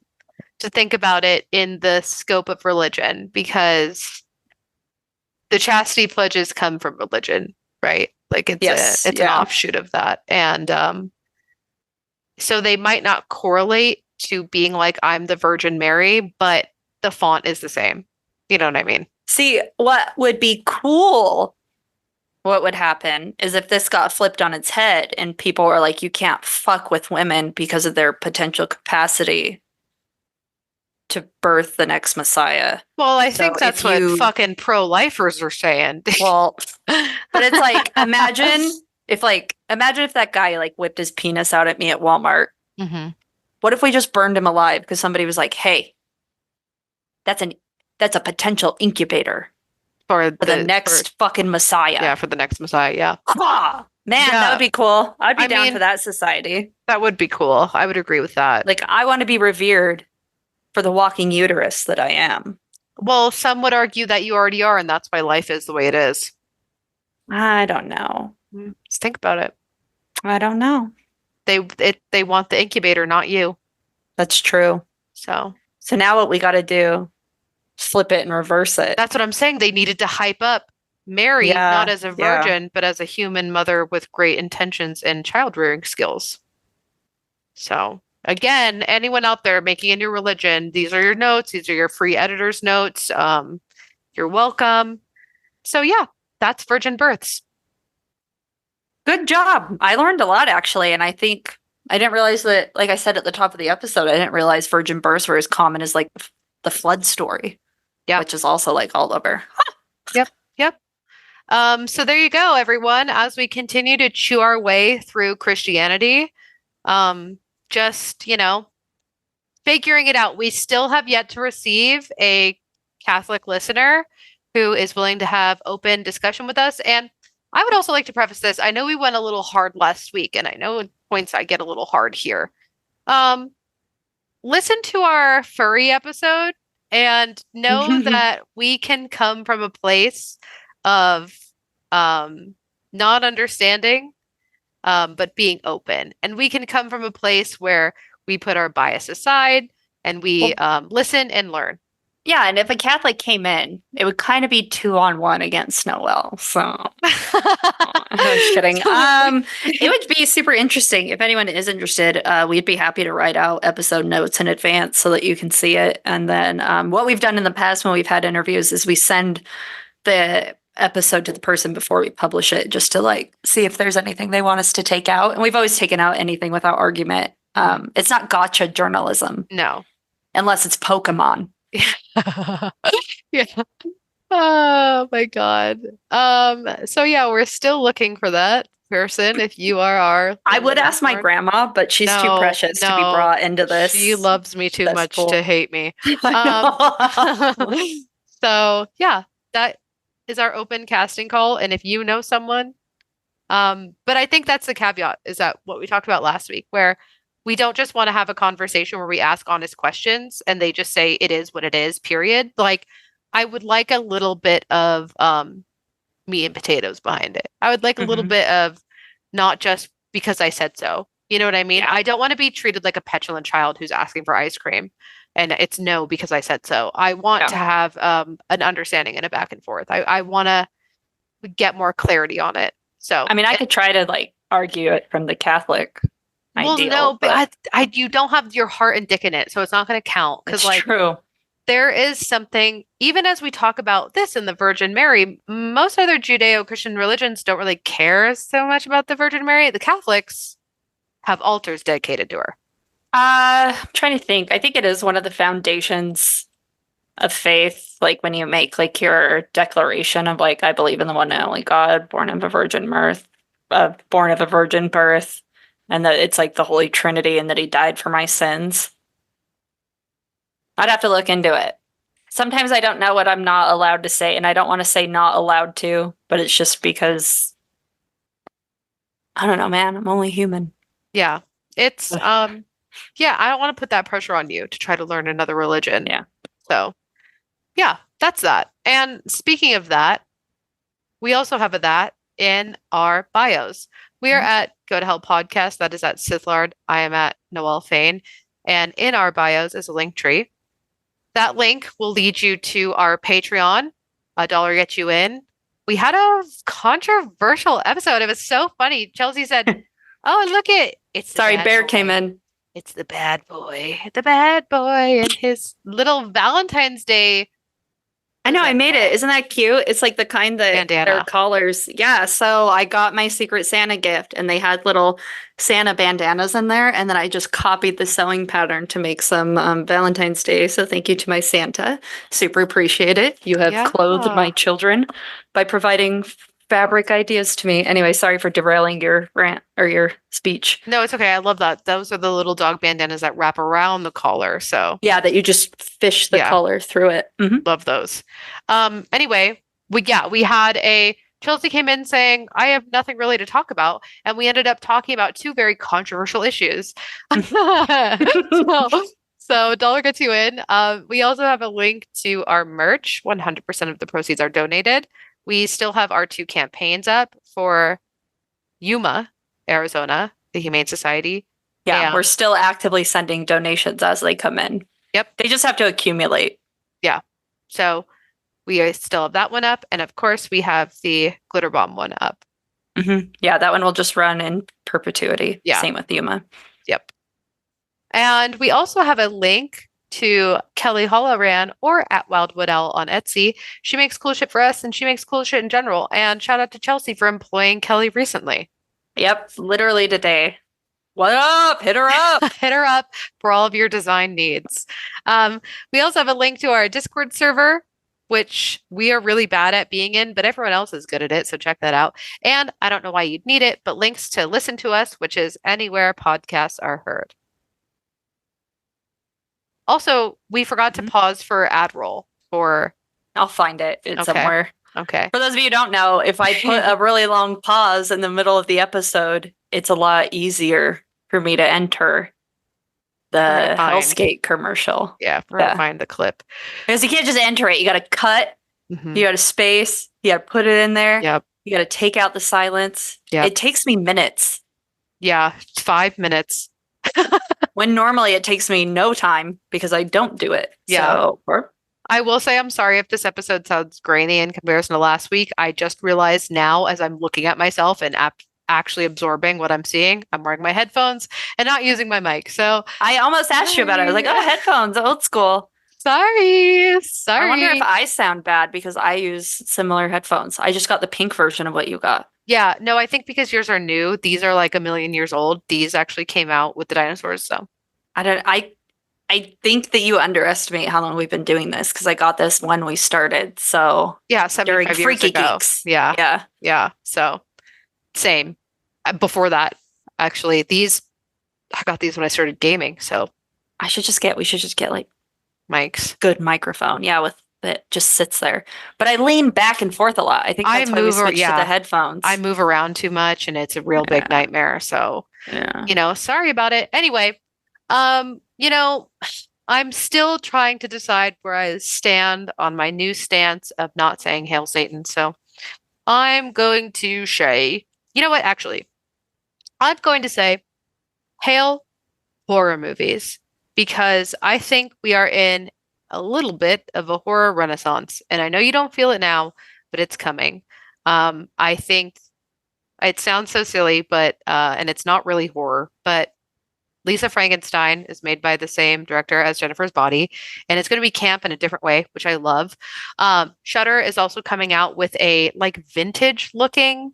think about it in the scope of religion, because the chastity pledges come from religion, right? Like it's an offshoot of that. And so they might not correlate to being like, I'm the Virgin Mary, but the font is the same. You know what I mean? See, what would be cool, what would happen is if this got flipped on its head and people were like, you can't fuck with women because of their potential capacity to birth the next Messiah. Well, I think that's what fucking pro-lifers are saying. Well, but it's like, imagine if that guy like whipped his penis out at me at Walmart. Mm-hmm. What if we just burned him alive because somebody was like, hey, that's a potential incubator for the next fucking Messiah. Yeah, for the next Messiah, yeah. Man, that would be cool. I'd be down for that society. That would be cool. I would agree with that. Like, I want to be revered for the walking uterus that I am. Well, some would argue that you already are, and that's why life is the way it is. I don't know. Just think about it. I don't know. They want the incubator, not you. That's true. So now what we got to do is flip it and reverse it. That's what I'm saying. They needed to hype up Mary, not as a virgin, but as a human mother with great intentions and child rearing skills. So again, anyone out there making a new religion, these are your notes. These are your free editor's notes. You're welcome. So yeah, that's virgin births. Good job. I learned a lot, actually. And I think I didn't realize that, like I said at the top of the episode, I didn't realize virgin births were as common as like the flood story. Yeah. Which is also like all over. Yep. So there you go, everyone. As we continue to chew our way through Christianity, just, figuring it out. We still have yet to receive a Catholic listener who is willing to have open discussion with us. And I would also like to preface this. I know we went a little hard last week, and I know at points I get a little hard here. Listen to our furry episode and know that we can come from a place of not understanding, but being open. And we can come from a place where we put our bias aside. and we listen and learn. Yeah, and if a Catholic came in, it would kind of be 2-on-1 against Noel. So, I'm just kidding. It would be super interesting. If anyone is interested, we'd be happy to write out episode notes in advance so that you can see it. And then what we've done in the past when we've had interviews is we send the episode to the person before we publish it just to like see if there's anything they want us to take out. And we've always taken out anything without argument. It's not gotcha journalism. No. Unless it's Pokemon. Yeah. Oh my God. So yeah, we're still looking for that person. If you are our I would ask my grandma, but she's too precious to be brought into this. She loves me too much pool. to hate me. So yeah, that is our open casting call. And if you know someone, but I think that's the caveat, is that what we talked about last week, where we don't just want to have a conversation where we ask honest questions and they just say it is what it is, period. Like, I would like a little bit of meat and potatoes behind it. I would like a little bit of not just because I said so. You know what I mean? Yeah. I don't want to be treated like a petulant child who's asking for ice cream and it's no because I said so. I want to have an understanding and a back and forth. I want to get more clarity on it. So, I mean, I could try to like argue it from the Catholic ideal. No, but you don't have your heart and dick in it, so it's not going to count. Because like, true. There is something, even as we talk about this in the Virgin Mary, most other Judeo-Christian religions don't really care so much about the Virgin Mary. The Catholics have altars dedicated to her. I'm trying to think. I think it is one of the foundations of faith. Like when you make like your declaration of like, I believe in the one and only God, born of a virgin birth, and that it's like the Holy Trinity and that he died for my sins. I'd have to look into it. Sometimes I don't know what I'm not allowed to say, and I don't want to say not allowed to, but it's just because I don't know, man. I'm only human. Yeah. It's I don't want to put that pressure on you to try to learn another religion. Yeah. So yeah, that's that. And speaking of that, we also have that in our bios. We are at Go to Hell Podcast. That is at Sithlard. I am at Noelle Fain. And in our bios is a link tree. That link will lead you to our Patreon. $1 gets you in. We had a controversial episode. It was so funny. Chelsea said, "Oh, look it's sorry, Bear came in. It's the bad boy, and his little Valentine's Day." I know, I made it. Isn't that cute? It's like the kind that their collars. Yeah, so I got my Secret Santa gift and they had little Santa bandanas in there. And then I just copied the sewing pattern to make some Valentine's Day. So thank you to my Santa. Super appreciate it. You have clothed my children by providing fabric ideas to me. Anyway, sorry for derailing your rant or your speech. No, it's okay. I love that. Those are the little dog bandanas that wrap around the collar. So yeah, that you just fish the collar through it. Love those. Anyway, we had Chelsea came in saying, I have nothing really to talk about. And we ended up talking about two very controversial issues. So $1 gets you in. We also have a link to our merch. 100% of the proceeds are donated. We still have our 2 campaigns up for Yuma, Arizona, the Humane Society. Yeah, we're still actively sending donations as they come in. Yep. They just have to accumulate. Yeah. So we still have that one up. And of course, we have the Glitter Bomb one up. Yeah, that one will just run in perpetuity. Yeah. Same with Yuma. Yep. And we also have a link to Kelly Holloran or at Wildwood Owl on Etsy. She makes cool shit for us and she makes cool shit in general. And shout out to Chelsea for employing Kelly recently. Yep, literally today. What up? Hit her up. Hit her up for all of your design needs. We also have a link to our Discord server, which we are really bad at being in, but everyone else is good at it. So check that out. And I don't know why you'd need it, but links to listen to us, which is anywhere podcasts are heard. Also, we forgot to pause for ad roll for. I'll find it. It's somewhere. Okay. For those of you who don't know, if I put a really long pause in the middle of the episode, it's a lot easier for me to enter the Hellscape commercial. Yeah, find the clip. Because you can't just enter it. You got to cut. You got to space. You got to put it in there. Yep. You got to take out the silence. Yep. It takes me minutes. Yeah, 5 minutes. when normally it takes me no time because I don't do it. Yeah. So, I will say I'm sorry if this episode sounds grainy in comparison to last week. I just realized now as I'm looking at myself and actually absorbing what I'm seeing, I'm wearing my headphones and not using my mic. So I almost asked you about it. I was like, oh, headphones, old school. sorry. I wonder if I sound bad because I use similar headphones. I just got the pink version of what you got. Yeah, no, I think because yours are new, these are like a million years old. These actually came out with the dinosaurs, so I think that you underestimate how long we've been doing this because I got this when we started. So yeah, during 75 years Freaky ago. Geeks. Yeah. Yeah. Yeah. So same. Before that, actually, I got these when I started gaming, so we should just get like mics. good microphone. Yeah, with it just sits there. But I lean back and forth a lot. I think that's why we switched to the headphones. I move around too much and it's a real big nightmare. So, sorry about it. Anyway, I'm still trying to decide where I stand on my new stance of not saying Hail Satan. So I'm going to say, you know what? Actually, I'm going to say Hail horror movies because I think we are in a little bit of a horror renaissance. And I know you don't feel it now, but it's coming. I think it sounds so silly, but and it's not really horror, but Lisa Frankenstein is made by the same director as Jennifer's Body, and it's going to be camp in a different way, which I love. Shudder is also coming out with a like vintage looking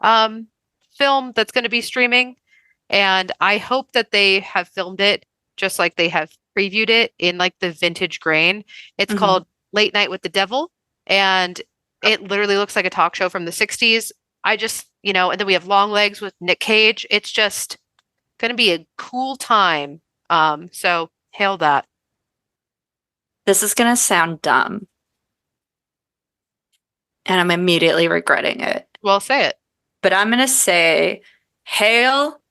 film that's going to be streaming, and I hope that they have filmed it just like they have previewed it in like the vintage grain. It's called Late Night with the Devil, and it literally looks like a talk show from the 60s. I just, and then we have Long Legs with Nick Cage. It's just going to be a cool time. So hail that. This is going to sound dumb. And I'm immediately regretting it. Well, say it. But I'm going to say, hail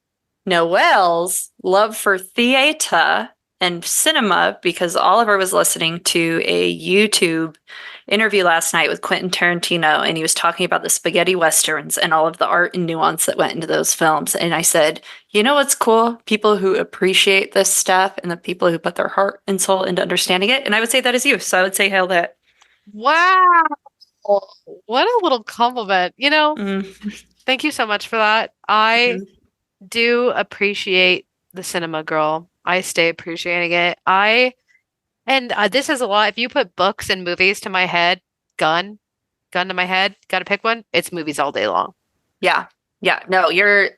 Noelle's love for theater and cinema, because Oliver was listening to a YouTube interview last night with Quentin Tarantino, and he was talking about the spaghetti westerns and all of the art and nuance that went into those films. And I said, you know what's cool? People who appreciate this stuff and the people who put their heart and soul into understanding it. And I would say that is you. So I would say hail that. Wow. What a little compliment. Thank you so much for that. I do appreciate the cinema, girl. I stay appreciating it. This is a lot. If you put books and movies to my head, gun to my head, gotta pick one, it's movies all day long. Yeah. Yeah. No, hearing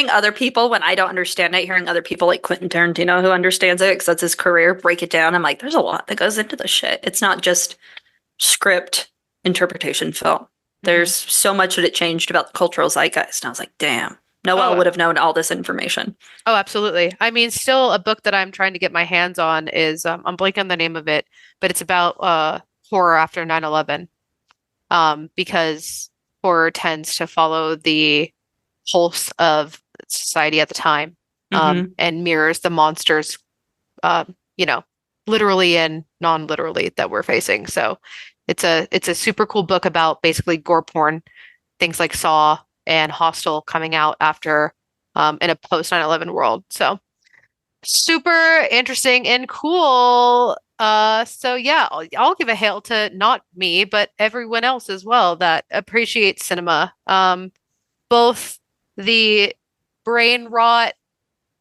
other people when I don't understand it, hearing other people like Quentin Tarantino who understands it because that's his career, break it down. I'm like, there's a lot that goes into this shit. It's not just script, interpretation, film. There's so much that it changed about the cultural zeitgeist. And I was like, damn, Noelle would have known all this information. Oh, absolutely. I mean, still a book that I'm trying to get my hands on is, I'm blanking on the name of it, but it's about horror after 9/11. Because horror tends to follow the pulse of society at the time, and mirrors the monsters, literally and non-literally that we're facing. So it's a super cool book about basically gore porn, things like Saw and Hostel coming out after in a post 9/11 world. So super interesting and cool. So yeah, I'll give a hail to not me, but everyone else as well that appreciates cinema. Both the brain rot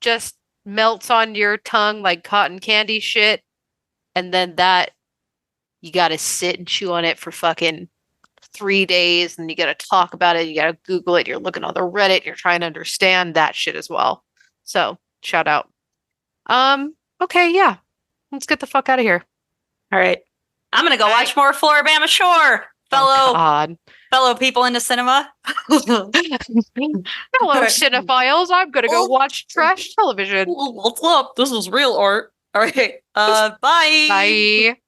just melts on your tongue like cotton candy shit, and then that you got to sit and chew on it for fucking 3 days, and you got to talk about it. You got to Google it. You're looking on the Reddit. You're trying to understand that shit as well. So shout out. Okay, yeah. Let's get the fuck out of here. All right. I'm gonna go watch more Floribama Shore, fellow people into cinema. Hello, cinephiles. I'm gonna go watch trash television. What's up? This is real art. All right. Bye. Bye.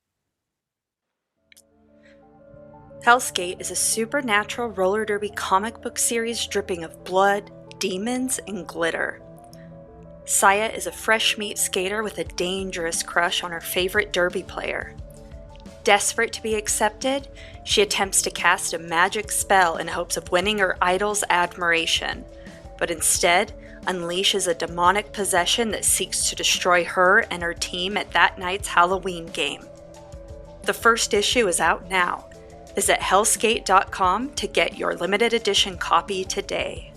Hell's Gate is a supernatural roller derby comic book series dripping of blood, demons, and glitter. Saya is a fresh meat skater with a dangerous crush on her favorite derby player. Desperate to be accepted, she attempts to cast a magic spell in hopes of winning her idol's admiration. but instead unleashes a demonic possession that seeks to destroy her and her team at that night's Halloween game. The first issue is out now. Visit hellskate.com to get your limited edition copy today.